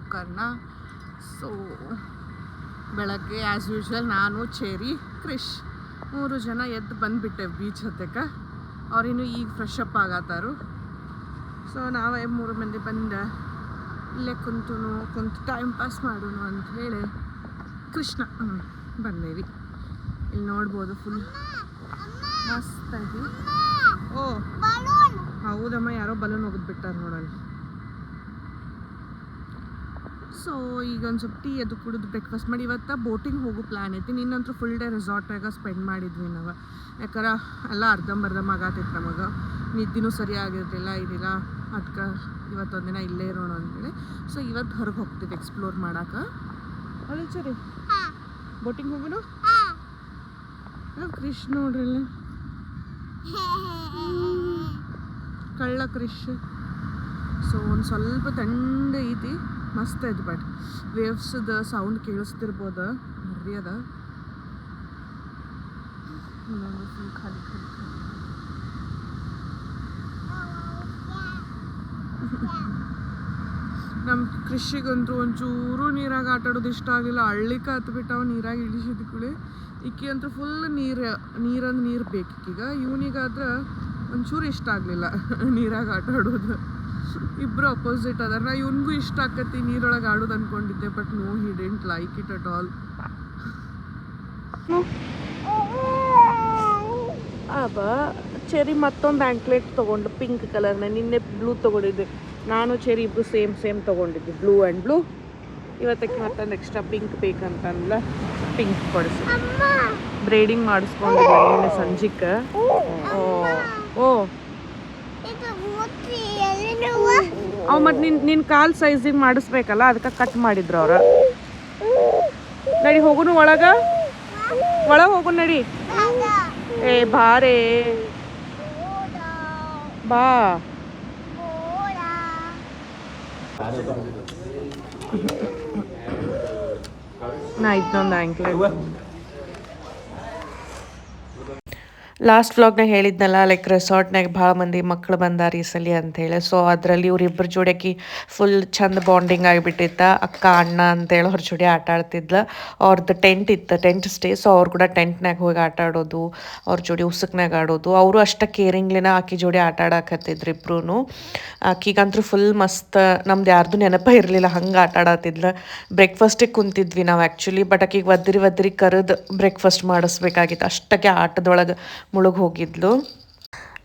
Gokarna. So ಬೆಳಗ್ಗೆ as usual ನಾನು, cherry, ಕ್ರಿಶ್ 3 ಜನ ಎದ್ದು ಬಂದುಬಿಟ್ಟೆವು ಬೀಚ್ ಹತ್ತಕ್ಕೆ. ಅವ್ರಿನ್ನೂ ಈಗ ಫ್ರೆಶ್ ಅಪ್ ಆಗತ್ತಾರು. ಸೊ ನಾವೇ 3 ಮಂದಿ ಬಂದು ಇಲ್ಲೇ ಕುಂತು ಟೈಮ್ ಪಾಸ್ ಮಾಡೋಣ ಅಂತ ಹೇಳಿ ಕೃಷ್ಣ ಬಂದೇವಿ. ಇಲ್ಲಿ ನೋಡ್ಬೋದು ಫುಲ್ ಮಸ್ತಾಗಿ. ಓ ಹೌದಮ್ಮ, ಯಾರೋ ಬಲೂನ್ ಹೋಗಿದ್ಬಿಟ್ಟಾರೆ ನೋಡೋಣ. ಸೊ ಈಗ ಒಂದು ಸ್ವಲ್ಪ ಟೀ ಅದು ಕುಡಿದು ಬ್ರೇಕ್ಫಾಸ್ಟ್ ಮಾಡಿ ಇವತ್ತು ಬೋಟಿಂಗ್ ಹೋಗೋ ಪ್ಲ್ಯಾನ್ ಐತಿ. ನಿನ್ನಂತೂ ಫುಲ್ ಡೇ ರೆಸಾರ್ಟಾಗ ಸ್ಪೆಂಡ್ ಮಾಡಿದ್ವಿ ನಾವು. ಯಾಕಂದ್ರೆ ಎಲ್ಲ ಅರ್ಧಂಬರ್ಧಮ್ ಆಗತ್ತೈತೆ ನಮಗೆ, ನಿದ್ದೆನೂ ಸರಿಯಾಗಿರ್ತಿಲ್ಲ ಇದಿಲ್ಲ. ಅದಕ್ಕೆ ಇವತ್ತೊಂದಿನ ಇಲ್ಲೇ ಇರೋಣ ಅಂತೇಳಿ. ಸೊ ಇವತ್ತು ಹೊರಗೆ ಹೋಗ್ತೀವಿ ಎಕ್ಸ್ಪ್ಲೋರ್ ಮಾಡೋಕೆ. ಅದೇ ಸರಿ ಬೋಟಿಂಗ್ ಹೋಗೋಣ. ಕ್ರಿಶ್ ನೋಡ್ರಿ ಇಲ್ಲಿ ಕಳ್ಳ ಕ್ರಿಶ್. ಸೊ ಒಂದು ಸ್ವಲ್ಪ ಥಂಡ ಐತಿ, ಮಸ್ತ್ ಐತಿ. ಬಟ್ ವೇವ್ಸ್ದ ಸೌಂಡ್ ಕೇಳಿಸ್ತಿರ್ಬೋದು, ಬರ್ರಿ ಅದ ಫುಲ್ ಖಾಲಿ ಖಾಲಿ ಖಾಲಿ. ನಮ್ಮ ಕೃಷಿಗಂತೂ ಒಂಚೂರು ನೀರಾಗ ಆಟಾಡೋದು ಇಷ್ಟ ಆಗಿಲ್ಲ. ಹಳ್ಳಿಕ ಹತ್ಬಿಟ್ಟವು ನೀರಾಗ ಇಳಿಸಿದ ಕೂಡಲೇ. ಇಕ್ಕಿ ಅಂತೂ ಫುಲ್ ನೀರು ಬೇಕೀಗ. ಇವನಿಗಾದ್ರೆ ಒಂಚೂರು ಇಷ್ಟ ಆಗಲಿಲ್ಲ ನೀರಾಗ ಆಟಾಡೋದು. ಇಬ್ಬರು ಅಪೋಸಿಟ್ ಅದಾರ. ನಾ ಇವನಿಗೂ ಇಷ್ಟ ಆಕತಿ ನೀರೊಳಗೆ ಆಡೋದು ಅಂದ್ಕೊಂಡಿದ್ದೆ, but no, he didn't like it at all. Cherry ಮತ್ತೊಂದು ಆ್ಯಂಕ್ಲೆಟ್ ತೊಗೊಂಡು ಪಿಂಕ್ ಕಲರ್ನ. ನಿನ್ನೆ ಬ್ಲೂ ತೊಗೊಂಡಿದ್ದೆ. ನಾನು ಚೆರಿ ಇಬ್ಬರು ಸೇಮ್ ತೊಗೊಂಡಿದ್ದೆ, ಬ್ಲೂ ಆ್ಯಂಡ್ ಬ್ಲೂ. ಇವತ್ತಕ್ಕೆ ಮತ್ತೊಂದು ಎಕ್ಸ್ಟ್ರಾ ಪಿಂಕ್ ಬೇಕಂತಂದ್ರೆ ಪಿಂಕ್ ಕೊಡಿಸಿ ಬ್ರೇಡಿಂಗ್ ಮಾಡಿಸ್ಕೊಂಡಿದ್ದೆ ನಿನ್ನೆ ಸಂಜಿಕ್ಕೆ. ಓ ಅವು ಮತ್ತು ನಿನ್ನ ಕಾಲು ಸೈಜಿಗೆ ಮಾಡಿಸ್ಬೇಕಲ್ಲ, ಅದಕ್ಕೆ ಕಟ್ ಮಾಡಿದ್ರು ಅವ್ರು. ನಡಿ ಹೋಗುನು ಒಳಗೆ ಹೋಗು ನಡಿ. ಏ ಬಾರೇ ಬಾ. ನಾ ಇದನ್ನೊಂದು ಆ್ಯಂಕ್ಲೆಟ್ ಲಾಸ್ಟ್ ವ್ಲಾಗ್ನಾಗ ಹೇಳಿದ್ನಲ್ಲ, ಲೈಕ್ ರೆಸಾರ್ಟ್ನಾಗ ಭಾಳ ಮಂದಿ ಮಕ್ಕಳು ಬಂದಾರ ಈ ಸಲ ಅಂತೇಳಿ. ಸೊ ಅದರಲ್ಲಿ ಇವ್ರಿಬ್ಬರ ಜೋಡಿಯಾಕಿ ಫುಲ್ ಚಂದ ಬಾಂಡಿಂಗ್ ಆಗಿಬಿಟ್ಟಿತ್ತ. ಅಕ್ಕ ಅಣ್ಣ ಅಂತೇಳಿ ಅವ್ರ ಜೋಡಿ ಆಟ ಆಡ್ತಿದ್ಲ. ಅವ್ರದ್ದು ಟೆಂಟ್ ಇತ್ತು, ಟೆಂಟ್ ಸ್ಟೇ. ಸೊ ಅವ್ರು ಕೂಡ ಟೆಂಟ್ನಾಗ ಹೋಗಿ ಆಟ ಆಡೋದು, ಅವ್ರ ಜೋಡಿ ಉಸುಕ್ನಾಗ ಆಡೋದು. ಅವರು ಅಷ್ಟ ಕೇರಿಂಗ್ಲಿನ ಆಕಿ ಜೋಡಿ ಆಟ ಆಡಾಕತ್ತಿದ್ರು ಇಬ್ರು. ಆಕಿಗಂತೂ ಫುಲ್ ಮಸ್ತ್, ನಮ್ದು ಯಾರ್ದು ನೆನಪ ಇರಲಿಲ್ಲ, ಹಂಗೆ ಆಟ ಆಡತ್ತಿದ್ಲ. ಬ್ರೇಕ್ಫಾಸ್ಟಿಗೆ ಕುಂತಿದ್ವಿ ನಾವು ಆ್ಯಕ್ಚುಲಿ, ಬಟ್ ಆಕಿಗೆ ಒದ್ರಿ ಕರೆದು ಬ್ರೇಕ್ಫಾಸ್ಟ್ ಮಾಡಿಸ್ಬೇಕಾಗಿತ್ತು. ಅಷ್ಟಕ್ಕೆ ಆಟದೊಳಗೆ ಮುಳುಗಿ ಹೋಗಿದ್ಲು.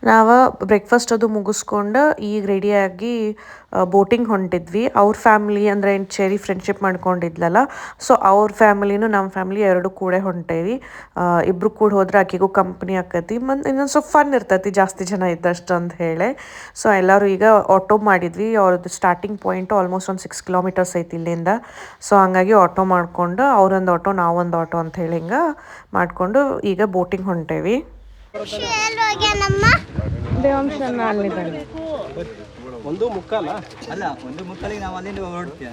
ನಾವು ಬ್ರೇಕ್ಫಾಸ್ಟ್ ಅದು ಮುಗಿಸ್ಕೊಂಡು ಈಗ ರೆಡಿಯಾಗಿ ಬೋಟಿಂಗ್ ಹೊಂಟಿದ್ವಿ. ಅವ್ರ ಫ್ಯಾಮ್ಲಿ ಅಂದರೆ ಚೆರಿ ಫ್ರೆಂಡ್ಶಿಪ್ ಮಾಡ್ಕೊಂಡಿದ್ಲಲ್ಲ, ಸೊ ಅವ್ರ ಫ್ಯಾಮಿಲಿನೂ ನಮ್ಮ ಫ್ಯಾಮಿಲಿ ಎರಡು ಕೂಡ ಹೊಂಟೇವಿ. ಇಬ್ಬರು ಕೂಡ ಹೋದ್ರೆ ಆಕೆಗೂ ಕಂಪ್ನಿ ಆಕತಿ, ಮತ್ತು ಇನ್ನೊಂದು ಸ್ವಲ್ಪ ಫನ್ ಇರ್ತೈತಿ ಜಾಸ್ತಿ ಜನ ಇದ್ದಷ್ಟು ಅಂತ ಹೇಳಿ. ಸೊ ಎಲ್ಲರೂ ಈಗ ಆಟೋ ಮಾಡಿದ್ವಿ. ಅವ್ರದ್ದು ಸ್ಟಾರ್ಟಿಂಗ್ ಪಾಯಿಂಟು ಆಲ್ಮೋಸ್ಟ್ ಒಂದು 6 ಕಿಲೋಮೀಟರ್ಸ್ ಐತಿ ಇಲ್ಲಿಂದ. ಸೊ ಹಂಗಾಗಿ ಆಟೋ ಮಾಡಿಕೊಂಡು ಅವರೊಂದು ಆಟೋ ನಾವೊಂದು ಆಟೋ ಅಂತ ಹೇಳಿ ಹಿಂಗೆ ಮಾಡಿಕೊಂಡು ಈಗ ಬೋಟಿಂಗ್ ಹೊಂಟೇವಿ. ಒಂದು ಮುಕ್ಕಾಲ ಅಲ್ಲ, ಒಂದು ಮುಕ್ಕಾಲಿಗೆ ನಾವು ಅಲ್ಲಿಂದ ಹೊರಡ್ತೀಯ.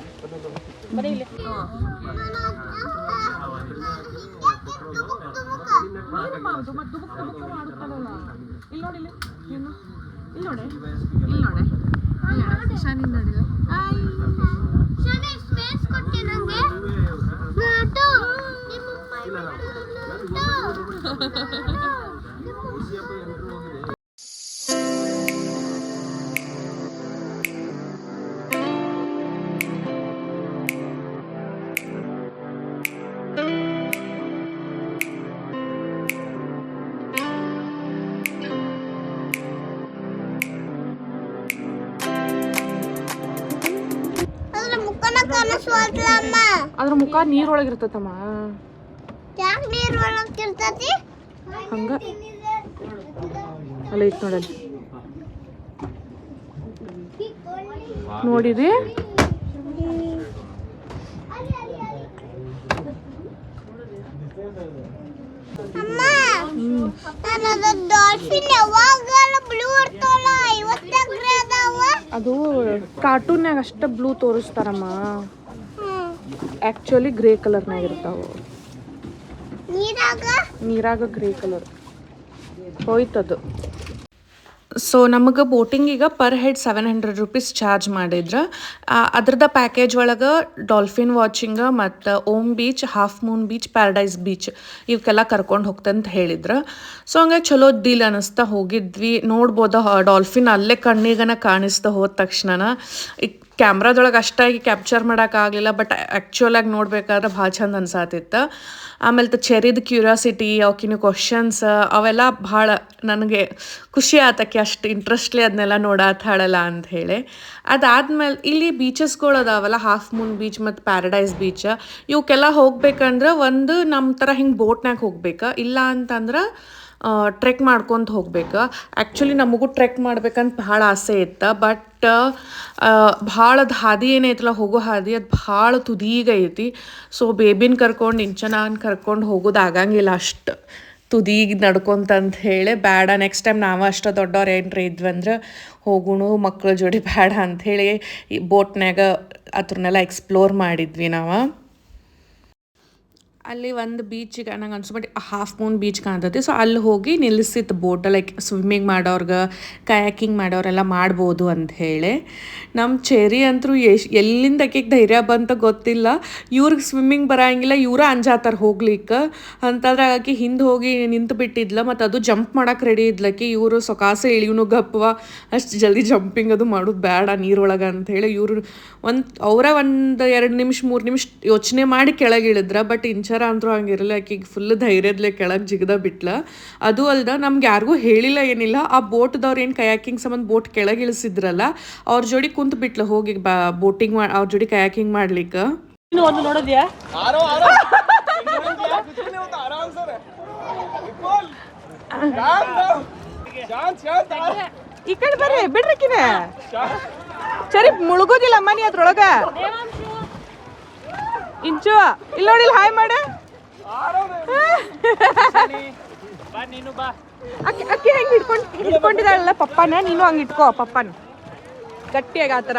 ಅದ್ರ ಮುಖ ನೀರೊಳಗಿರ್ತೈತಮ್ಮ. ಹಂಗ ಅಲ್ಲ ಐತ್ ನೋಡಲ್ಲಿ, ನೋಡಿರಿ. ಅದು ಕಾರ್ಟೂನ್ಯಾಗ ಅಷ್ಟ ಬ್ಲೂ ತೋರಿಸ್ತಾರಮ್ಮ, ಆಕ್ಚುಲಿ ಗ್ರೇ ಕಲರ್ನಾಗ ಇರ್ತಾವ. ನೀರಾಗ ಗ್ರೇ ಕಲರ್ ಹೋಯ್ತದು. ಸೊ ನಮಗೆ ಬೋಟಿಂಗಿಗೆ ಪರ್ ಹೆಡ್ 700 ರೂಪೀಸ್ ಚಾರ್ಜ್ ಮಾಡಿದ್ರೆ ಅದ್ರದ್ದು ಪ್ಯಾಕೇಜ್ ಒಳಗೆ ಡಾಲ್ಫಿನ್ ವಾಚಿಂಗ್ ಮತ್ತು Om beach, half moon beach, paradise beach ಇವಕ್ಕೆಲ್ಲ ಕರ್ಕೊಂಡು ಹೋಗ್ತಂತ ಹೇಳಿದ್ರು. ಸೊ ಹಂಗೆ ಚಲೋ ಡೀಲ್ ಅನ್ನಿಸ್ತಾ ಹೋಗಿದ್ವಿ. ನೋಡ್ಬೋದು ಡಾಲ್ಫಿನ್ ಅಲ್ಲೇ ಕಣ್ಣಿಗನ ಕಾಣಿಸ್ತಾ ಹೋದ ತಕ್ಷಣ. ಈ ಕ್ಯಾಮ್ರಾದೊಳಗೆ ಅಷ್ಟಾಗಿ ಕ್ಯಾಪ್ಚರ್ ಮಾಡೋಕ್ಕಾಗಲಿಲ್ಲ, ಬಟ್ ಆ್ಯಕ್ಚುಲಾಗಿ ನೋಡ್ಬೇಕಾದ್ರೆ ಭಾಳ ಚಂದ ಅನ್ಸಾತಿತ್ತು. ಆಮೇಲೆ ಚೆರಿದ ಕ್ಯೂರಿಯಾಸಿಟಿ, ಅವಕಿನ ಕ್ವಶನ್ಸ್ ಅವೆಲ್ಲ ಭಾಳ ನನಗೆ ಖುಷಿ ಆತಕ್ಕೆ ಅಷ್ಟು ಇಂಟ್ರೆಸ್ಟ್ಲಿ ಅದನ್ನೆಲ್ಲ ನೋಡತ್ತಾಳಲ್ಲ ಅಂತ ಹೇಳಿ. ಅದಾದ್ಮೇಲೆ ಇಲ್ಲಿ ಬೀಚಸ್ಗಳು ಅದಾವಲ್ಲ, ಹಾಫ್ ಮೂನ್ ಬೀಚ್ ಮತ್ತು ಪ್ಯಾರಡೈಸ್ ಬೀಚ್, ಇವಕ್ಕೆಲ್ಲ ಹೋಗ್ಬೇಕಂದ್ರೆ ಒಂದು ನಮ್ಮ ಥರ ಹಿಂಗೆ ಬೋಟ್ನಾಗ ಹೋಗ್ಬೇಕು, ಇಲ್ಲ ಅಂತಂದ್ರೆ ಟ್ರೆಕ್ ಮಾಡ್ಕೊತ ಹೋಗ್ಬೇಕು. ಆ್ಯಕ್ಚುಲಿ ನಮಗೂ ಟ್ರೆಕ್ ಮಾಡ್ಬೇಕಂತ ಭಾಳ ಆಸೆ ಇತ್ತು, ಬಟ್ ಭಾಳ ಅದು ಹಾದಿ ಏನೈತಲ್ಲ, ಹೋಗೋ ಹಾದಿ ಅದು ಭಾಳ ತುದೀಗ ಐತಿ. ಸೊ ಬೇಬಿನ ಕರ್ಕೊಂಡು ಇಂಚನಾನ್ ಕರ್ಕೊಂಡು ಹೋಗೋದು ಆಗಂಗಿಲ್ಲ ಅಷ್ಟು ತುದೀಗ ನಡ್ಕೊಂತಂತ ಹೇಳಿ ಬೇಡ, ನೆಕ್ಸ್ಟ್ ಟೈಮ್ ನಾವು ಅಷ್ಟು ದೊಡ್ಡವ್ರು ಏನ್ರಿ ಇದ್ವಂದ್ರೆ ಹೋಗುಣು ಮಕ್ಕಳ ಜೋಡಿ ಬೇಡ ಅಂಥೇಳಿ ಈ ಬೋಟ್ನ್ಯಾಗ ಅದ್ರನ್ನೆಲ್ಲ ಎಕ್ಸ್ಪ್ಲೋರ್ ಮಾಡಿದ್ವಿ ನಾವು. ಅಲ್ಲಿ ಒಂದು ಬೀಚಿಗೆ ನಂಗೆ ಅನ್ಸ್ಬಿಟ್ಟು ಹಾಫ್ ಮೂನ್ ಬೀಚ್ ಕಾಣ್ತೈತಿ. ಸೊ ಅಲ್ಲಿ ಹೋಗಿ ನಿಲ್ಲಿಸಿತ್ತು ಬೋಟ್, ಲೈಕ್ ಸ್ವಿಮ್ಮಿಂಗ್ ಮಾಡೋರ್ಗೆ, ಕಯಾಕಿಂಗ್ ಮಾಡೋರೆಲ್ಲ ಮಾಡ್ಬೋದು ಅಂತ ಹೇಳಿ. ನಮ್ಮ ಚೆರಿ ಅಂತೂ ಎಲ್ಲಿಂದ ಆಕೆಗೆ ಧೈರ್ಯ ಬಂತ ಗೊತ್ತಿಲ್ಲ. ಇವ್ರಿಗೆ ಸ್ವಿಮ್ಮಿಂಗ್ ಬರೋಂಗಿಲ್ಲ, ಇವ್ರ ಅಂಜಾತಾರೆ ಹೋಗ್ಲಿಕ್ಕೆ ಅಂತಂದ್ರೆ ಆಕೆ ಹಿಂದೆ ಹೋಗಿ ನಿಂತು ಬಿಟ್ಟಿದ್ಲ. ಮತ್ತು ಅದು ಜಂಪ್ ಮಾಡೋಕೆ ರೆಡಿ ಇದ್ಲಕ್ಕೆ. ಇವರು ಸೊಕಾಸೆ ಇಳಿವನು ಗಪ್ಪವ, ಅಷ್ಟು ಜಲ್ದಿ ಜಂಪಿಂಗ್ ಅದು ಮಾಡೋದು ಬೇಡ ನೀರೊಳಗೆ ಅಂಥೇಳಿ ಇವರು ಅವರ ಒಂದು 2 ನಿಮಿಷ 3 ನಿಮಿಷ ಯೋಚನೆ ಮಾಡಿ ಕೆಳಗೆ ಇಳಿದ್ರ. ಬಟ್ ಇಂಚರ ಅಂದ್ರೂ ಹಂಗಿರಲ್ಲ, ಆಕೆಗೆ ಫುಲ್ ಧೈರ್ಯದಲ್ಲೇ ಕೆಳಗೆ ಜಿಗದ ಬಿಟ್ಲ. ಅದು ಅಲ್ದ ನಮ್ಗೆ ಯಾರಿಗೂ ಹೇಳಿಲ್ಲ ಏನಿಲ್ಲ. ಆ ಬೋಟ್ದವ್ರು ಏನು ಕಯಾಕಿಂಗ್ ಸಂಬಂಧ ಬೋಟ್ ಕೆಳಗೆ ಇಳಿಸಿದ್ರಲ್ಲ, ಅವ್ರ ಜೋಡಿ ಕುಂತು ಬಿಟ್ಲ ಹೋಗಿ ಬೋಟಿಂಗ್ ಅವ್ರ ಜೋಡಿ ಕಯಾಕಿಂಗ್ ಮಾಡ್ಲಿಕ್ಕೆ. ಒಂದು ನೋಡಿದ್ಯಾ ಈ ಕಡೆ ಬರ್ರಿ, ಬಿಡ್ರಿಕಿನ ಸರಿ ಮುಳುಗೋದಿಲ್ಲ ಅಮ್ಮ ನೀ ಅದ್ರೊಳಗ. ಇಂಚು ಇಲ್ಲಿ ನೋಡಿ, ಹಾಯ್ ಮಾಡ. ಅಕ್ಕಿ ಹೆಂಗೆ ಹಿಡ್ಕೊಂಡಿದ್ದಾಳಲ್ಲ ಪಪ್ಪನ, ನೀನು ಹಂಗೆ ಇಟ್ಕೋ ಪಪ್ಪನ ಗಟ್ಟಿಯಾಗ ಆತರ.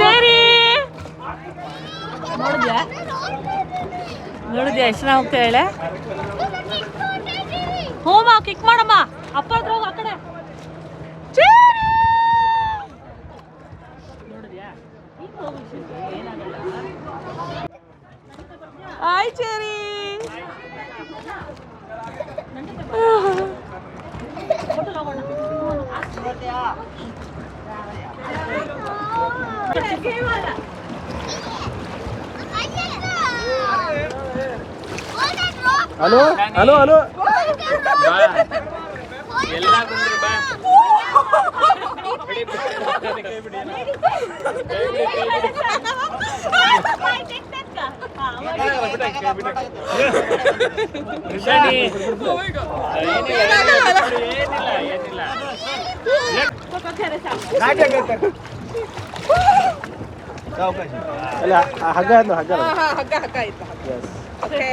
ಸರಿ ನೋಡಿದ್ಯಾ ಎಷ್ಟು ನಾವು ಹೋಗ್ತೇಳೆ. ಹೋಮ ಕಿಕ್ ಮಾಡಮ್ಮ, ಅಪ್ಪ ಹತ್ರ ಹೋಗ ಆ ಕಡೆ. Hi cherry. Hello hello hello ಅಲ್ಲ ಹಗ್ಗ ಹಗ್ಗ ಹಗ್ಗ ಹಗ್ಗ ಆಯ್ತು. ಓಕೆ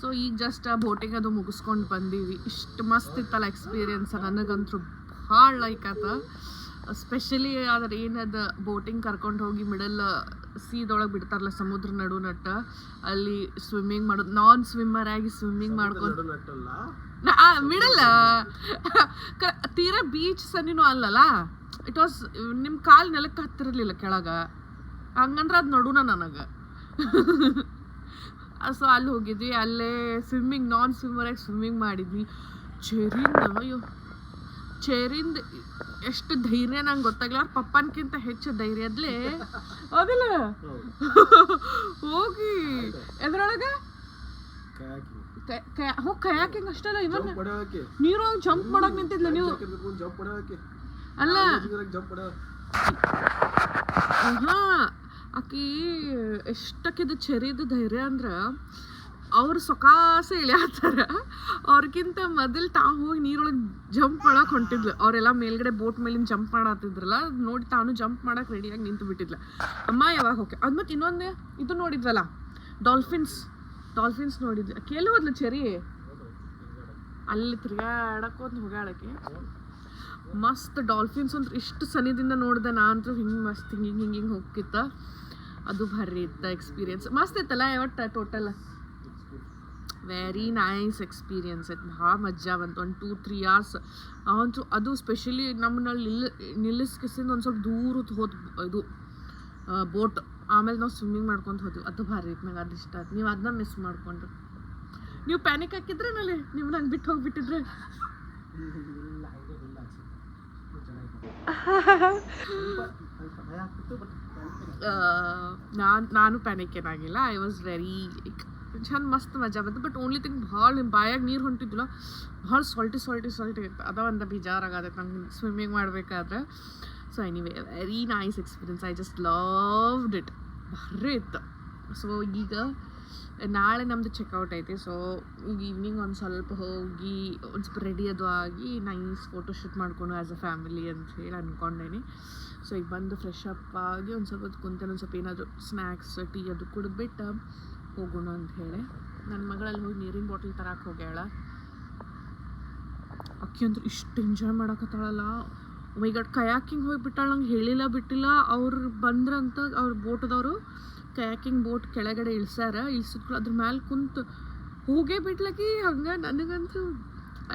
ಸೊ ಈಗ ಜಸ್ಟ್ ಬೋಟಿಂಗ್ ಅದು ಮುಗಿಸ್ಕೊಂಡು ಬಂದೀವಿ. ಇಷ್ಟು ಮಸ್ತ್ ಇತ್ತಲ್ಲ ಎಕ್ಸ್ಪೀರಿಯನ್ಸ್, ನನಗಂತೂ ಭಾಳ ಲೈಕ್ ಆತ. ಸ್ಪೆಷಲಿ ಅದ್ರ ಏನದು ಬೋಟಿಂಗ್ ಕರ್ಕೊಂಡು ಹೋಗಿ ಮಿಡಲ್ ಸೀದೊಳಗೆ ಬಿಡ್ತಾರಲ್ಲ, ಸಮುದ್ರ ನಡುನಟ್ಟ, ಅಲ್ಲಿ ಸ್ವಿಮ್ಮಿಂಗ್ ಮಾಡೋದು, ನಾನ್ ಸ್ವಿಮ್ಮರ್ ಆಗಿ ಸ್ವಿಮ್ಮಿಂಗ್ ಮಾಡ್ಕೊಂಡು ಮಿಡಲ್ ತೀರಾ ಬೀಚ್ ಸನಿನೂ ಅಲ್ಲಲ್ಲ, ಇಟ್ ವಾಸ್ ನಿಮ್ಮ ಕಾಲು ನೆಲಕ್ಕೆ ಹತ್ತಿರಲಿಲ್ಲ ಕೆಳಗೆ, ಹಂಗಂದ್ರೆ ಅದು ನಡುನ ನನಗೆ. ಸೊ ಅಲ್ಲಿ ಹೋಗಿದ್ವಿ, ಅಲ್ಲೇ ಸ್ವಿಮ್ಮಿಂಗ್ ನಾನ್ ಸ್ವಿಮ್ಮರಾಗಿ ಸ್ವಿಮ್ಮಿಂಗ್ ಮಾಡಿದ್ವಿ. ಚೆರಿಂದ ಎಷ್ಟು ಧೈರ್ಯ ನಂಗೆ ಗೊತ್ತಾಗಲ್ಲ, ಅವ್ರ ಪಪ್ಪನ್ಕಿಂತ ಹೆಚ್ಚು ಧೈರ್ಯದ್ಲೇ ಹೌದಿಲ್ಲ ಹೋಗಿ ಎದ್ರೊಳಗೆ ಹೋಗಿ ಕಯಾಕಿಂಗ್ ಅಷ್ಟಲ್ಲ, ಇವನ್ ನೀರೊಳಗೆ ಜಂಪ್ ಮಾಡಕ್ ನಿಂತಿದ್ಲ ನೀವು. ಅಲ್ಲ ಹಾ, ಆಕಿ ಎಷ್ಟಕ್ಕಿದು ಚೆರಿದು ಧೈರ್ಯ ಅಂದ್ರೆ ಅವ್ರು ಸೊಕಾಸೆ ಇಳಿಯತ್ತಾರ. ಅವ್ರಿಗಿಂತ ಮೊದಲು ತಾವು ಹೋಗಿ ನೀರೊಳಗೆ ಜಂಪ್ ಮಾಡಕ್ಕೆ ಹೊಂಟಿದ್ಲು. ಅವರೆಲ್ಲ ಮೇಲ್ಗಡೆ ಬೋಟ್ ಮೇಲಿಂದ ಜಂಪ್ ಮಾಡತ್ತಿದ್ರಲ್ಲ, ನೋಡಿ ತಾನು ಜಂಪ್ ಮಾಡಕ್ಕೆ ರೆಡಿಯಾಗಿ ನಿಂತು ಬಿಟ್ಟಿದ್ಲು. ಅಮ್ಮ ಯಾವಾಗ ಹೋಗಿ ಅದು ಮತ್ತು ಇನ್ನೊಂದು ಇದು ನೋಡಿದ್ವಲ್ಲ, ಡಾಲ್ಫಿನ್ಸ್ ನೋಡಿದ್ವಿ. ಕೇಳಿ ಹೋದ್ಲು ಚೆರಿ ಅಲ್ಲಿ ತಿರ್ಗಾಡಕ್ಕೋದ್ ಹೋಗಾಳಕ್ಕೆ. ಮಸ್ತ್ ಡಾಲ್ಫಿನ್ಸ್ ಅಂತ ಇಷ್ಟು ಸನಿದಿಂದ ನೋಡಿದೆ ನಾ ಅಂತೂ. ಹಿಂಗೆ ಮಸ್ತ್ ಹಿಂಗೆ ಹೋಗಿತ್ತ. ಅದು ಭಾರಿ ಇತ್ತ ಎಕ್ಸ್ಪೀರಿಯನ್ಸ್. ಮಸ್ತ್ ಇತ್ತಲ್ಲ ಒಟ್ಟು ಟೋಟಲ್ ವೆರಿ ನೈಸ್ ಎಕ್ಸ್ಪೀರಿಯನ್ಸ್ ಇತ್ತು. ಭಾಳ ಮಜಾ ಬಂತು. 1-2-3 hours ಅಂತೂ. ಅದು ಸ್ಪೆಷಲಿ ನಮ್ಮನ್ನಲ್ಲಿ ನಿಲ್ಲಿಸ್ಕಿಸಿಂದ ಒಂದು ಸ್ವಲ್ಪ ದೂರ ಹೋದ್ ಇದು ಬೋಟ್. ಆಮೇಲೆ ನಾವು ಸ್ವಿಮ್ಮಿಂಗ್ ಮಾಡ್ಕೊಂಡು ಹೋದ್ವಿ. ಅದು ಭಾರಿ ಇತ್ತು. ನಂಗೆ ಅದು ಇಷ್ಟ ಆಯ್ತು. ನೀವು ಅದನ್ನ ಮಿಸ್ ಮಾಡ್ಕೊಂಡ್ರಿ. ನೀವು ಪ್ಯಾನಿಕ್ ಹಾಕಿದ್ರೆ ನಲ್ಲಿ ನೀವು ನಂಗೆ ಬಿಟ್ಟು ಹೋಗ್ಬಿಟ್ಟಿದ್ರೆ. ನಾನು ಪ್ಯಾನಿಕ್ ಏನಾಗಿಲ್ಲ. ಐ ವಾಸ್ ವೆರಿ ಚಂದ ಮಸ್ತ್ ಮಜಾ ಬಂತು. ಬಟ್ ಓನ್ಲಿ ಥಿಂಗ್ ಭಾಳ ಬಾಯಾಗ ನೀರು ಹೊಂಟಿದ್ದಿಲ್ಲ, ಭಾಳ ಸಾಲ್ಟಿ ಇತ್ತು. ಅದ ಒಂದು ಬೇಜಾರಾಗತ್ತೆ ನಂಗೆ ಸ್ವಿಮ್ಮಿಂಗ್ ಮಾಡಬೇಕಾದ್ರೆ. So anyway very nice experience. I just loved it. ಭಾರಿ ಇತ್ತು. ಸೊ ಈಗ ನಾಳೆ ನಮ್ಮದು ಚೆಕ್ಔಟ್ ಐತಿ. ಸೊ ಈಗ ಈವ್ನಿಂಗ್ ಒಂದು ಸ್ವಲ್ಪ ಹೋಗಿ ಒಂದು ಸ್ವಲ್ಪ ರೆಡಿ ಅದು ಆಗಿ ನೈಸ್ ಫೋಟೋಶೂಟ್ ಮಾಡ್ಕೊಂಡು ಆ್ಯಸ್ ಅ ಫ್ಯಾಮಿಲಿ ಅಂತ ಹೇಳಿ ಅಂದ್ಕೊಂಡೇನಿ. ಸೊ ಈಗ ಬಂದು ಫ್ರೆಶ್ ಅಪ್ ಆಗಿ ಒಂದು ಸ್ವಲ್ಪ ಹೊತ್ತು ಕುಂತೇನೆ. ಒಂದು ಸ್ವಲ್ಪ ಏನಾದರೂ ಸ್ನ್ಯಾಕ್ಸ್ ಟೀ ಅದು ಕುಡಿದ್ಬಿಟ್ಟು ಹೋಗೋಣ ಅಂತ ಹೇಳಿ. ನನ್ನ ಮಗಳಲ್ಲಿ ಹೋಗಿ ನೀರಿನ ಬಾಟಲ್ ತರಕ್ಕೆ ಹೋಗ್ಯಾಳ. ಅಕ್ಕಿ ಅಂತೂ ಇಷ್ಟು ಎಂಜಾಯ್ ಮಾಡಕತ್ತಾಳಲ್ಲ. ಮೈ ಗಾಡ್, ಕಯಾಕಿಂಗ್ ಹೋಗಿಬಿಟ್ಟಾಳ. ನಂಗೆ ಹೇಳಿಲ್ಲ ಬಿಟ್ಟಿಲ್ಲ. ಅವ್ರು ಬಂದ್ರಂತ ಅವ್ರ ಬೋಟದವರು ಕಯಾಕಿಂಗ್ ಬೋಟ್ ಕೆಳಗಡೆ ಇಳಿಸಿದ್ಗಳು. ಅದ್ರ ಮ್ಯಾಲೆ ಕುಂತು ಹೋಗೇ ಬಿಟ್ಲಕಿ. ಹಂಗೆ ನನಗಂತೂ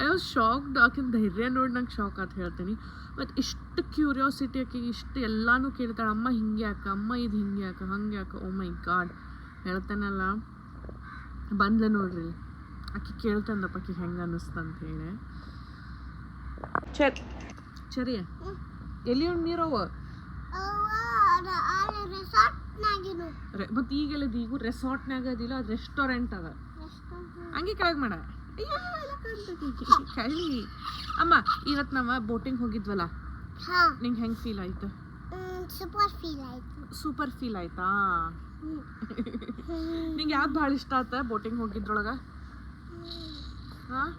ಐ ವಾಸ್ ಶಾಕ್ಡ್. ಆಕಿನ ಧೈರ್ಯ ನೋಡಿ ನಂಗೆ ಶಾಕ್ ಅಂತ ಹೇಳ್ತೀನಿ. ಮತ್ತು ಇಷ್ಟು ಕ್ಯೂರಿಯಾಸಿಟಿ ಆಕಿಗೆ, ಇಷ್ಟು ಎಲ್ಲನೂ ಕೇಳ್ತಾಳೆ. ಅಮ್ಮ ಹಿಂಗೆ ಯಾಕೆ, ಅಮ್ಮ ಇದು ಹಿಂಗೆ ಯಾಕೆ, ಹಂಗೆ ಯಾಕೆ. ಓ ಮೈ ಗಾಡ್, ಹೇಳ್ತಾನಲ್ಲ ಬಂದ್ಲೆ ನೋಡ್ರಿ. ಆಕಿ ಕೇಳ್ತಾನಪ್ಪ ಆಕಿಗೆ ಹೆಂಗೆ ಅನ್ನಿಸ್ತಂತ ಹೇಳಿ. ಸರಿ ಎಲ್ಲಿ ನೀರವ ಮತ್ತು ಈಗೆಲ್ಲದು ಈಗ ರೆಸಾರ್ಟ್ನಾಗ ಅದಿಲ್ಲ, ಅದು ರೆಸ್ಟೋರೆಂಟ್ ಅದ. ಹಂಗೆ ಕೆಳಗೆ ಮಾಡ ಕಳಿ. ಅಮ್ಮ ಇವತ್ತು ನಾವು ಬೋಟಿಂಗ್ ಹೋಗಿದ್ವಲ್ಲ, ನಿಂಗೆ ಹೆಂಗೆ ಫೀಲ್ ಆಯ್ತು? ಸೂಪರ್ ಫೀಲ್ ಆಯ್ತಾ? ನಿಂಗೆ ಯಾವ್ದು ಭಾಳ ಇಷ್ಟ ಆಯ್ತ ಬೋಟಿಂಗ್ ಹೋಗಿದ್ರೊಳಗೆ? ಹಾಂ,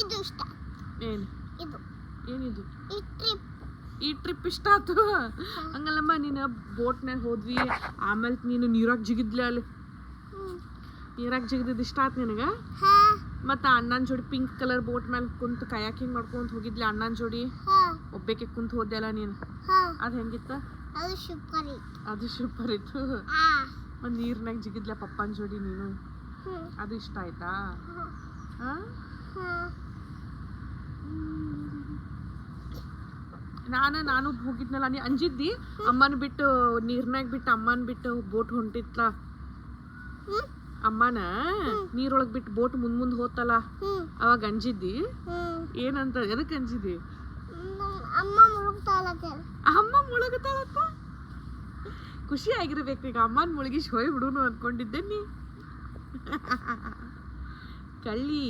ಇದು ಇಷ್ಟ. ಏನಿದು? ಈ ಟ್ರಿಪ್ ಇಷ್ಟ ಆಯ್ತು. ಹಂಗಲ್ಲಮ್ಮ, ನೀನು ಬೋಟ್ನಾಗ ಹೋದ್ವಿ, ಆಮೇಲೆ ನೀನು ನೀರಾಗ ಜಿಗಿದ್ಲೆ. ಅಲ್ಲಿ ನೀರಾಗ ಜಿಗಿದಿದ್ದು ಇಷ್ಟ ಆಯ್ತು ನಿನಗೆ? ಮತ್ತು ಅಣ್ಣನ ಜೋಡಿ ಪಿಂಕ್ ಕಲರ್ ಬೋಟ್ ಮೇಲೆ ಕುಂತು ಕಯಾಕಿಂಗ್ ಮಾಡ್ಕೊಂತ ಹೋಗಿದ್ಲಿ ಅಣ್ಣನ ಜೋಡಿ. ಒಬ್ಬಕ್ಕೆ ಕುಂತು ಹೋದ್ಯಲ್ಲ ನೀನು, ಅದು ಹೆಂಗಿತ್ತು? ಅದು ಸೂಪರ್ ಇತ್ತು. ಒಂದು ನೀರ್ನಾಗ ಜಿಗಿದ್ಲ ಪಪ್ಪನ ಜೋಡಿ ನೀನು, ಅದು ಇಷ್ಟ ಆಯ್ತಾ? ನಾನು ಹೋಗಿದ್ನಲ್ಲ, ನೀ ಅಂಜಿದ್ದಿ ಅಮ್ಮನ ಬಿಟ್ಟು ನೀರ್ನಾಗ ಬಿಟ್ಟು ಅಮ್ಮನ ಬಿಟ್ಟು ಬೋಟ್ ಹೊಂಟಿತ್ಲ. ಅಮ್ಮನ ನೀರೊಳಗೆ ಬಿಟ್ಟು ಬೋಟ್ ಮುಂದೆ ಹೋತಲ್ಲ, ಅವಾಗ ಅಂಜಿದ್ದಿ? ಏನಂತ, ಎದಕ್ಕೆ ಅಂಜಿದ್ದಿ? ಅಮ್ಮ ಮುಳುಗುತ್ತಾಳತ್ತ. ಖುಷಿ ಆಗಿರ್ಬೇಕು ಈಗ. ಅಮ್ಮನ ಮುಳುಗಿಸಿ ಹೋಯ್ ಬಿಡುನು ಅನ್ಕೊಂಡಿದ್ದೆ ನೀ. ಕಳ್ಳಿ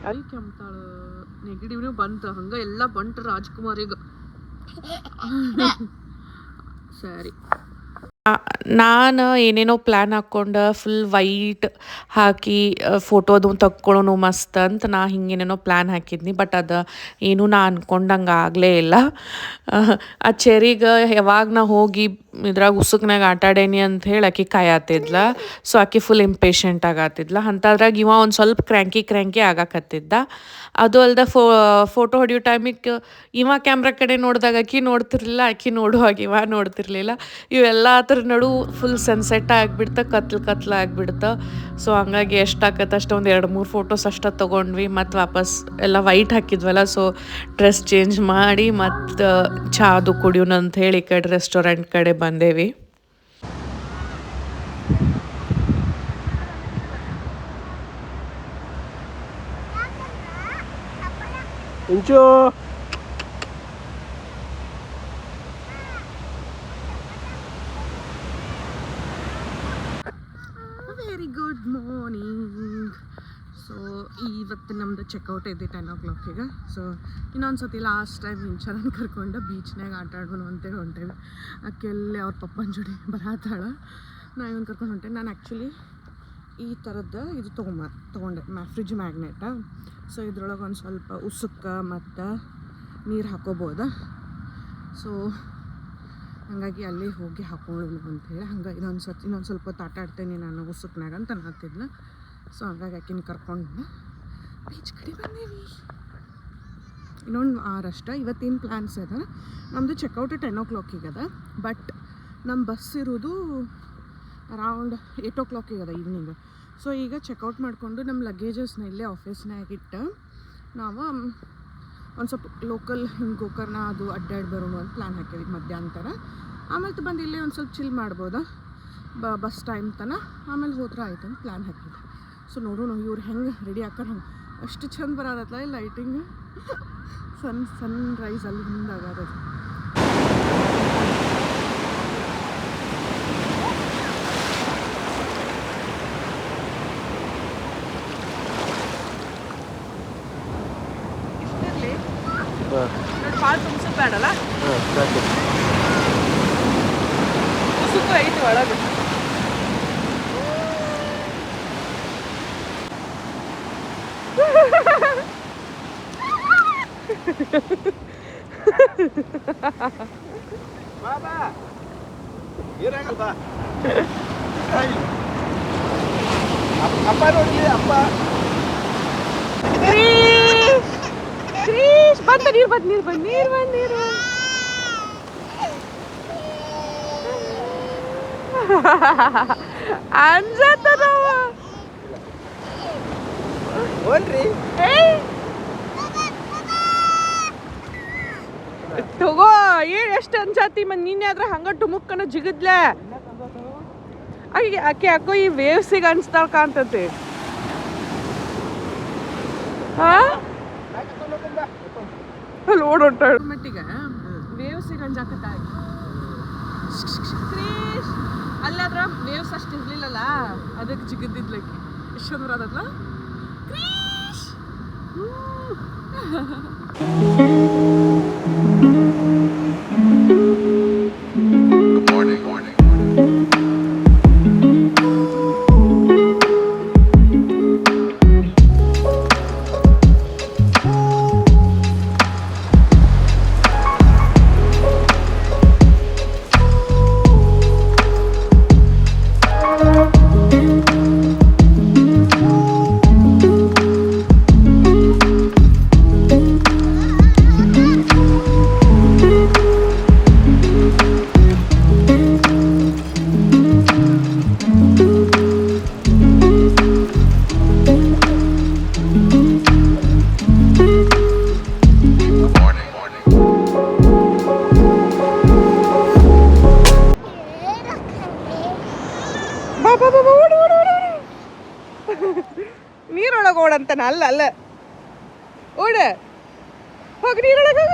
ಅಲ್ಲಿ ಕೆಮ್ತಾಳು. ನೆಗಡಿವ್ನು ಬಂತು. ಹಂಗೆ ಎಲ್ಲ ಬಂತು ರಾಜ್ಕುಮಾರಿಗೆ. ಸರಿ, ನಾನು ಏನೇನೋ ಪ್ಲ್ಯಾನ್ ಹಾಕ್ಕೊಂಡು ಫುಲ್ ವೈಟ್ ಹಾಕಿ ಫೋಟೋದು ತಕ್ಕೊಳ್ಳೋನು ಮಸ್ತ್ ಅಂತ ನಾ ಹಿಂಗೇನೇನೋ ಪ್ಲ್ಯಾನ್ ಹಾಕಿದ್ನಿ. ಬಟ್ ಅದು ಏನೂ ನಾ ಅಂದ್ಕೊಂಡಂಗೆ ಆಗಲೇ ಇಲ್ಲ. ಆ ಚೆರಿಗೆ ಯಾವಾಗ ನಾ ಹೋಗಿ ಇದ್ರಾಗ ಉಸುಕ್ನಾಗ ಆಟಾಡೇನಿ ಅಂತ ಹೇಳಿ ಆಕಿ ಕಾಯತ್ತಿದ್ಲ. ಸೊ ಆಕಿ ಫುಲ್ ಇಂಪೇಷೆಂಟ್ ಆಗತ್ತಿದ್ಲ. ಅಂಥದ್ರಾಗ ಇವ ಒಂದು ಸ್ವಲ್ಪ ಕ್ರ್ಯಾಂಕಿ ಆಗಾಕತ್ತಿದ್ದ. ಅದು ಅಲ್ದೆ ಫೋಟೋ ಹೊಡಿಯೋ ಟೈಮಿಗೆ ಇವ ಕ್ಯಾಮ್ರಾ ಕಡೆ ನೋಡಿದಾಗ ಆಕಿ ನೋಡ್ತಿರ್ಲಿಲ್ಲ, ಆಕಿ ನೋಡುವಾಗ ಇವ ನೋಡ್ತಿರ್ಲಿಲ್ಲ. ಇವೆಲ್ಲ ಅದ್ರ ನಡು ಫುಲ್ ಸನ್ಸೆಟ್ ಆಗಿಬಿಡ್ತ, ಕತ್ಲು ಆಗ್ಬಿಡ್ತ. ಸೊ ಹಂಗಾಗಿ ಎಷ್ಟಾಗತ್ತೆ ಅಷ್ಟು ಒಂದು 2-3 ಫೋಟೋಸ್ ಅಷ್ಟೇ ತೊಗೊಂಡ್ವಿ. ಮತ್ತು ವಾಪಸ್ ಎಲ್ಲ ವೈಟ್ ಹಾಕಿದ್ವಲ್ಲ, ಸೊ ಡ್ರೆಸ್ ಚೇಂಜ್ ಮಾಡಿ ಮತ್ತು ಚಾದು ಕುಡಿಯೋಣ ಅಂತ ಹೇಳಿ ಈ ಕಡೆ ರೆಸ್ಟೋರೆಂಟ್ ಕಡೆ ಬಂದೇವಿ. ಇಂಚು ವೆರಿ ಗುಡ್ ಮಾರ್ನಿಂಗ್. ಸೊ ಇವತ್ತು ನಮ್ಮದು ಚೆಕ್ಔಟ್ ಐತಿ 10 o'clock. ಸೊ ಇನ್ನೊಂದು ಸತಿ ಲಾಸ್ಟ್ ಟೈಮ್ ಇಂಚರನ್ನು ಕರ್ಕೊಂಡು ಬೀಚ್ನಾಗ ಆಟ ಆಡೋಣ ಅಂತೇಳಿ ಹೊಂಟೇವಿ. ಅಕ್ಕೆಲ್ಲಿ ಅವ್ರ ಪಪ್ಪನ ಜೋಡಿ ಬರತ್ತಾಳ, ನಾ ಇವನು ಕರ್ಕೊಂಡು ಹೊಂಟೇನೆ. ನಾನು ಆ್ಯಕ್ಚುಲಿ ಈ ಥರದ್ದು ಇದು ತೊಗೊಂಡೆ ಫ್ರಿಜ್ ಮ್ಯಾಗ್ನೆಟ. ಸೊ ಇದ್ರೊಳಗೆ ಒಂದು ಸ್ವಲ್ಪ ಉಸುಕ್ಕ ಮತ್ತು ನೀರು ಹಾಕೋಬೋದು. ಸೊ ಹಾಗಾಗಿ ಅಲ್ಲಿ ಹೋಗಿ ಹಾಕೊಳ್ಳೋಣ ಅಂಥೇಳಿ ಹಂಗೆ ಇನ್ನೊಂದು ಸ್ವಲ್ಪ ಹೊತ್ತು ಆಟ ಆಡ್ತೇನೆ ನಾನು ಉಸುಕ್ನಾಗ ಅಂತ ಅನ್ನತ್ತಿದ್ನ. ಸೊ ಹಂಗಾಗಿ ಆಕಿನ ಕರ್ಕೊಂಡು ಬೀಚ್ ಕಡೆ ಬಂದೇವಿ. ಇನ್ನೊಂದು ಅಷ್ಟೇ. ಇವತ್ತೇನು ಪ್ಲ್ಯಾನ್ಸ್ ಅದ, ನಮ್ಮದು ಚೆಕ್ಔಟ್ 10 o'clock ಅದ. ಬಟ್ ನಮ್ಮ ಬಸ್ ಇರೋದು ಅರೌಂಡ್ 8 o'clock ಅದ ಈವ್ನಿಂಗ್. ಸೊ ಈಗ ಚೆಕ್ಔಟ್ ಮಾಡಿಕೊಂಡು ನಮ್ಮ ಲಗೇಜಸ್ನ ಇಲ್ಲೇ ಆಫೀಸ್ನಾಗ ಇಟ್ಟು ನಾವು ಒಂದು ಸ್ವಲ್ಪ ಲೋಕಲ್ ಹಿಂಗೆ ಗೋಕರ್ಣ ಅದು ಅಡ್ಡಾಡಿ ಬರೋಣ ಅಂತ ಪ್ಲ್ಯಾನ್ ಹಾಕಿದ್ವಿ ಮಧ್ಯಾಹ್ನ. ಆಮೇಲೆ ಬಂದು ಇಲ್ಲೇ ಒಂದು ಸ್ವಲ್ಪ ಚಿಲ್ ಮಾಡ್ಬೋದಾ ಬಸ್ ಟೈಮ್ ತನಕ, ಆಮೇಲೆ ಹೋದ್ರೆ ಆಯ್ತು ಅಂತ ಪ್ಲ್ಯಾನ್ ಹಾಕಿದ್ವಿ. ಸೊ ನೋಡೋಣ ಇವ್ರು ಹೆಂಗೆ ರೆಡಿ ಹಾಕೋಣ. ಹಂಗೆ ಅಷ್ಟು ಚಂದ ಬರೋದಲ್ಲ ಈ ಲೈಟಿಂಗ್, ಸನ್ ರೈಸ್ ಅಲ್ಲಿ ಹಿಂದಾಗದು. ಭಾಳ ತುಂಬಿಸೋದು ಬೇಡಲ್ಲ, ಉಸುಕು ಐತಿ ಒಳಗೆ. ಅಪ್ಪ ನೋಡಿ ಅಪ್ಪ ಬಂತ ನೀರು ಅನ್ಸತ್ತದವ ಹೋಲ್ರಿ ತಗೋ. ಎಷ್ಟು ಅನ್ಸತಿ ಮತ್ತು ನಿನ್ನೆ ಆದ್ರೆ ಹಂಗ ಟುಮುಕ್ಕನ ಜಿಗದ್ಲೆ ಆಕೆ ಯಾಕೋ ಈ ವೇವ್ಸಿಗೆ ಅನ್ಸ್ತಾಳ ಕಾಣ್ತತಿ. ಅಲ್ಲಿ ಓಡೋಟ ಮಟ್ಟಿಗೆ ವೇವ್ಸಿಗೆ ಅಂಜಾಕತ್ತ. ಕ್ರೀಶ್ ಅಲ್ಲಾದ್ರ ವೇವ್ಸ್ ಅಷ್ಟು ಇರ್ಲಿಲ್ಲಲ್ಲ, ಅದಕ್ಕೆ ಜಿಗದಿದ್ಲಕ್ಕಿ. ಎಷ್ಟು ಚಂದ್ರ ಅದಲ್ಲ ಕ್ರೀಶ್. ನೀರೊಳಗೆ ಓಡಂತಾನ ಅಲ್ಲ ಓಡ ಹೋಗಿ ನೀರೊಳಗೆ.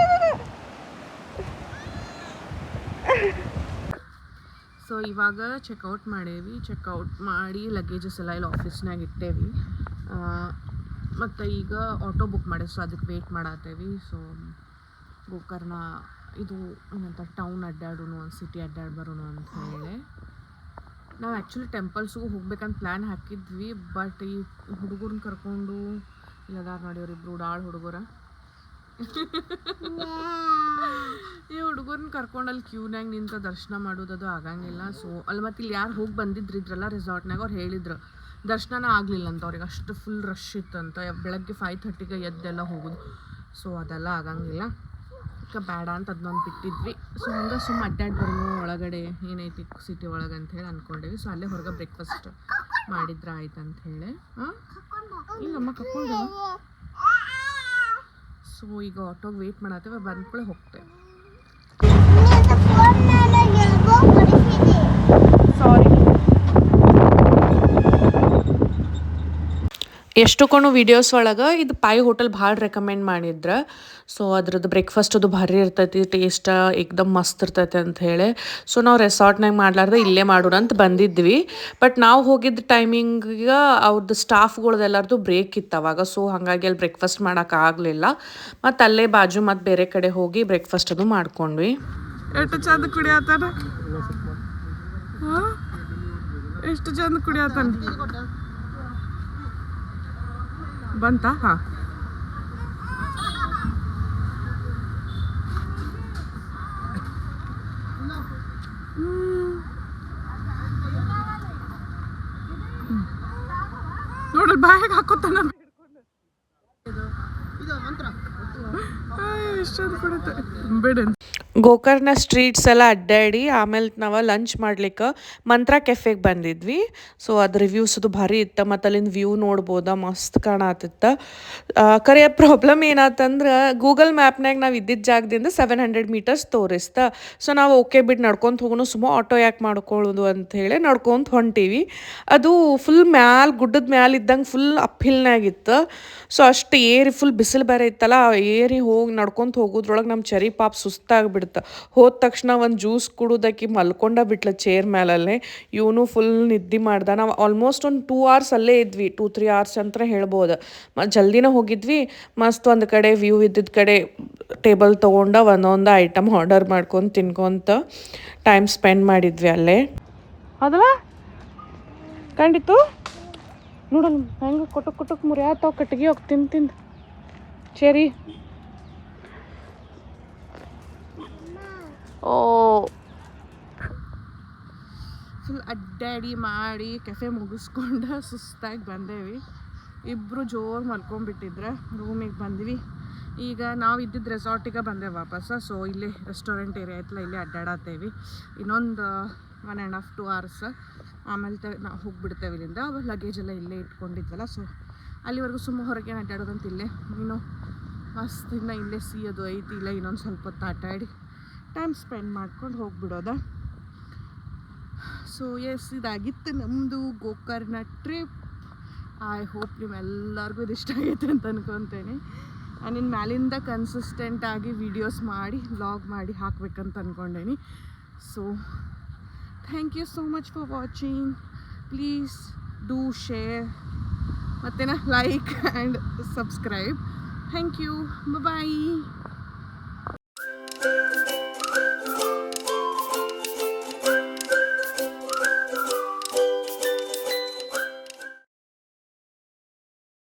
ಸೊ ಇವಾಗ ಚೆಕ್ಔಟ್ ಮಾಡೇವಿ. ಚೆಕ್ಔಟ್ ಮಾಡಿ ಲಗೇಜಸ್ ಎಲ್ಲ ಇಲ್ಲಿ ಆಫೀಸ್ನಾಗ ಇಟ್ಟೇವಿ. ಮತ್ತು ಈಗ ಆಟೋ ಬುಕ್ ಮಾಡೇವಿ. ಸೊ ಅದಕ್ಕೆ ವೆಯ್ಟ್ ಮಾಡತ್ತೇವಿ. ಸೊ ಗೋಕರ್ಣ ಇದು ಏನಂತ ಟೌನ್ ಅಡ್ಡಾಡೋಣ, ಒಂದು ಸಿಟಿ ಅಡ್ಡಾಡಿ ಬರೋಣ ಅಂತ ಹೇಳಿ ನಾವು ಆ್ಯಕ್ಚುಲಿ ಟೆಂಪಲ್ಸ್ಗೂ ಹೋಗ್ಬೇಕಂತ ಪ್ಲ್ಯಾನ್ ಹಾಕಿದ್ವಿ. ಬಟ್ ಈ ಹುಡುಗರನ್ನ ಕರ್ಕೊಂಡು ಇಲ್ಲದಾರ ನೋಡಿವ್ರಿ ಇಬ್ರು ಉಡಾಳ್ ಹುಡುಗರ. ಈ ಹುಡುಗರನ್ನ ಕರ್ಕೊಂಡು ಅಲ್ಲಿ ಕ್ಯೂನಾಗ ನಿಂತ ದರ್ಶನ ಮಾಡೋದದು ಆಗಂಗಿಲ್ಲ. ಸೊ ಅಲ್ಲಿ ಮತ್ತು ಇಲ್ಲಿ ಯಾರು ಹೋಗಿ ಬಂದಿದ್ರಿದ್ರಲ್ಲ ರೆಸಾರ್ಟ್ನಾಗ, ಅವ್ರು ಹೇಳಿದ್ರು ದರ್ಶನನ ಆಗಲಿಲ್ಲ ಅಂತ ಅವ್ರಿಗೆ, ಅಷ್ಟು ಫುಲ್ ರಶ್ ಇತ್ತಂತ. ಬೆಳಗ್ಗೆ 5:30ಗೆ ಎದ್ದೆಲ್ಲ ಹೋಗೋದು. ಸೊ ಅದೆಲ್ಲ ಆಗಂಗಿಲ್ಲ, ಬೇಡ ಅಂತ ಅದನ್ನೊಂದು ಬಿಟ್ಟಿದ್ವಿ. ಸೊ ಹಂಗೆ ಸುಮ್ಮ ಅಡ್ಡಾಡಿ ಬರೋಣ ಒಳಗಡೆ ಏನೈತಿ ಸಿಟಿ ಒಳಗೆ ಅಂಥೇಳಿ ಅಂದ್ಕೊಂಡೇವಿ. ಸೊ ಅಲ್ಲೇ ಹೊರಗೆ ಬ್ರೇಕ್ಫಾಸ್ಟ್ ಮಾಡಿದ್ರೆ ಆಯ್ತು ಅಂಥೇಳಿ. ಇಲ್ಲಮ್ಮ ಕರ್ಕೊಂಡು. ಸೊ ಈಗ ಆಟೋಗೆ ವೆಯ್ಟ್ ಮಾಡತ್ತೇವೆ, ಬಂದ್ಕೊಳ್ಳೆ ಹೋಗ್ತೇವೆ. ಸಾರಿ. ಎಷ್ಟೊಕೊಂಡು ವೀಡಿಯೋಸ್ ಒಳಗೆ ಇದು ಪಾಯ್ ಹೋಟೆಲ್ ಭಾಳ ರೆಕಮೆಂಡ್ ಮಾಡಿದ್ರೆ. ಸೊ ಅದ್ರದ್ದು ಬ್ರೇಕ್ಫಾಸ್ಟ್ ಅದು ಭಾರಿ ಇರ್ತೈತಿ, ಟೇಸ್ಟ್ ಏಕ್ದಮ್ ಮಸ್ತ್ ಇರ್ತೈತೆ ಅಂತ ಹೇಳಿ. ಸೊ ನಾವು ರೆಸಾರ್ಟ್ನಾಗ ಮಾಡ್ಲಾರ್ದೆ ಇಲ್ಲೇ ಮಾಡೋಣ ಅಂತ ಬಂದಿದ್ವಿ. ಬಟ್ ನಾವು ಹೋಗಿದ್ದ ಟೈಮಿಂಗಿಗೆ ಅವ್ರದ್ದು ಸ್ಟಾಫ್ಗಳ್ದೆಲ್ಲರದು ಬ್ರೇಕ್ ಇತ್ತು ಅವಾಗ. ಸೊ ಹಾಗಾಗಿ ಅಲ್ಲಿ ಬ್ರೇಕ್ಫಾಸ್ಟ್ ಮಾಡೋಕ್ಕಾಗಲಿಲ್ಲ. ಮತ್ತು ಅಲ್ಲೇ ಬಾಜು ಮತ್ತು ಬೇರೆ ಕಡೆ ಹೋಗಿ ಬ್ರೇಕ್ಫಾಸ್ಟ್ ಅದು ಮಾಡ್ಕೊಂಡ್ವಿ. ಎಷ್ಟು ಚಂದ ಕುಡಿಯತ್ತಾನ, ಎಷ್ಟು ಚಂದ ಕುಡಿಯತ್ತಾನ. ಬಂತ? ಹಾಂ, ನೋಡ್ರಿ ಬಾಯಿಗೆ ಹಾಕೋತಾನ. ಎಷ್ಟು ಚಂದ ಕುಡಿತ ಬಿಡ. ಗೋಕರ್ಣ ಸ್ಟ್ರೀಟ್ಸ್ ಎಲ್ಲ ಅಡ್ಡಾಡಿ ಆಮೇಲೆ ನಾವು ಲಂಚ್ ಮಾಡ್ಲಿಕ್ಕೆ ಮಂತ್ರ ಕೆಫೆಗೆ ಬಂದಿದ್ವಿ. ಸೊ ಅದು ರಿವ್ಯೂಸ್ ಅದು ಭಾರಿ ಇತ್ತು, ಮತ್ತು ಅಲ್ಲಿಂದ ವ್ಯೂ ನೋಡ್ಬೋದ, ಮಸ್ತ್ ಕಾಣತ್ತಿತ್ತು. ಕರೆ ಪ್ರಾಬ್ಲಮ್ ಏನಾತಂದ್ರೆ ಗೂಗಲ್ ಮ್ಯಾಪ್ನಾಗ ನಾವು ಇದ್ದಿದ್ದ ಜಾಗದಿಂದ 700 ಮೀಟರ್ಸ್ ತೋರಿಸ್ತ. ಸೊ ನಾವು ಓಕೆ ಬಿಟ್ಟು ನಡ್ಕೊತ ಹೋಗೋಣ, ಸುಮ್ಮ ಆಟೋ ಯಾಕೆ ಮಾಡ್ಕೊಳ್ಳೋದು ಅಂಥೇಳಿ ನಡ್ಕೊತ ಹೊಂಟೀವಿ. ಅದು ಫುಲ್ ಮ್ಯಾಲೆ ಗುಡ್ಡದ ಮ್ಯಾಲೆ ಇದ್ದಂಗೆ ಫುಲ್ ಅಪ್ಹಿಲ್ನಾಗಿತ್ತು. ಸೊ ಅಷ್ಟು ಏರಿ ಫುಲ್ ಬಿಸಿಲು ಬೇರೆ ಇತ್ತಲ್ಲ, ಏರಿ ಹೋಗಿ ನಡ್ಕೊತ ಹೋಗೋದ್ರೊಳಗೆ ನಮ್ಮ ಚರಿ ಪಾಪ ಸುಸ್ತಾಗ್ಬಿಡ್ತು. ಹೋದ ತಕ್ಷಣ ಒಂದು ಜ್ಯೂಸ್ ಕುಡಿದಕ್ಕೆ ಮಲ್ಕೊಂಡ ಬಿಟ್ಲ ಚೇರ್ ಮೇಲಲ್ಲೇ. ಇವನು ಫುಲ್ ನಿದ್ದೆ ಮಾಡ್ದ. ನಾವು ಆಲ್ಮೋಸ್ಟ್ ಒಂದು 2 hours ಅಲ್ಲೇ ಇದ್ವಿ, 2-3 hours ಅಂತ ಹೇಳ್ಬೋದು. ಜಲ್ದಿನ ಹೋಗಿದ್ವಿ. ಮಸ್ತ್ ಒಂದು ಕಡೆ ವ್ಯೂ ಇದ್ದಿದ್ದ ಕಡೆ ಟೇಬಲ್ ತೊಗೊಂಡು ಒಂದೊಂದು ಐಟಮ್ ಆರ್ಡರ್ ಮಾಡ್ಕೊಂಡು ತಿನ್ಕೊಂತ ಟೈಮ್ ಸ್ಪೆಂಡ್ ಮಾಡಿದ್ವಿ ಅಲ್ಲೇ. ಹೌದಲ್ಲ ಕಂಡಿತ್ತು ನೋಡಲ್ಲ ಹೆಂಗೆ ಕೊಟ್ಟಕ್ಕೆ ಮುರಿಯಾತಾವ ಕಟ್ಟಿಗೆ ಹೋಗಿ ತಿಂದು ಚೇರಿ. ಓ ಫುಲ್ ಅಡ್ಡಾಡಿ ಮಾಡಿ ಕೆಫೆ ಮುಗಿಸ್ಕೊಂಡು ಸುಸ್ತಾಗಿ ಬಂದೇವಿ. ಇಬ್ಬರು ಜೋರು ಮಲ್ಕೊಂಡ್ಬಿಟ್ಟಿದ್ರೆ ರೂಮಿಗೆ ಬಂದ್ವಿ. ಈಗ ನಾವು ಇದ್ದಿದ್ದು ರೆಸಾರ್ಟಿಗೆ ಬಂದೇವೆ ವಾಪಸ್ಸು. ಸೊ ಇಲ್ಲೇ ರೆಸ್ಟೋರೆಂಟ್ ಏರಿಯಾ ಐತಲ್ಲ, ಇಲ್ಲೇ ಅಡ್ಡಾಡತ್ತೇವಿ. ಇನ್ನೊಂದು 1.5-2 hours ಆಮೇಲೆ ನಾವು ಹೋಗಿಬಿಡ್ತೇವೆ ಇಲ್ಲಿಂದ. ಲಗೇಜ್ ಎಲ್ಲ ಇಲ್ಲೇ ಇಟ್ಕೊಂಡಿದ್ವಲ್ಲ, ಸೊ ಅಲ್ಲಿವರೆಗೂ ಸುಮ್ಮ ಹೊರಗೆ ಅಡ್ಡಾಡೋದಂತ ಇಲ್ಲೇ. ಇನ್ನು ಮಸ್ತ್ ಇನ್ನು ಇಲ್ಲೇ ಅದು ಐತಿ, ಇಲ್ಲ ಇನ್ನೊಂದು ಸ್ವಲ್ಪ ಹೊತ್ತು ಆಟಾಡಿ ಟೈಮ್ ಸ್ಪೆಂಡ್ ಮಾಡ್ಕೊಂಡು ಹೋಗ್ಬಿಡೋದ. ಸೊ ಎಸ್, ಇದಾಗಿತ್ತು ನಮ್ಮದು ಗೋಕರ್ಣ ಟ್ರಿಪ್. ಐ ಹೋಪ್ ನಿಮ್ಮೆಲ್ಲರಿಗೂ ಇದು ಇಷ್ಟ ಆಗೈತೆ ಅಂತ ಅನ್ಕೊತೇನೆ. ಇನ್ನು ಮ್ಯಾಲಿಂದ ಕನ್ಸಿಸ್ಟೆಂಟಾಗಿ ವೀಡಿಯೋಸ್ ಮಾಡಿ ವ್ಲಾಗ್ ಮಾಡಿ ಹಾಕ್ಬೇಕಂತ ಅಂದ್ಕೊಂಡೇನಿ. So thank you so much for watching. Please do share ಮತ್ತೇನ like and subscribe. Thank you, bye.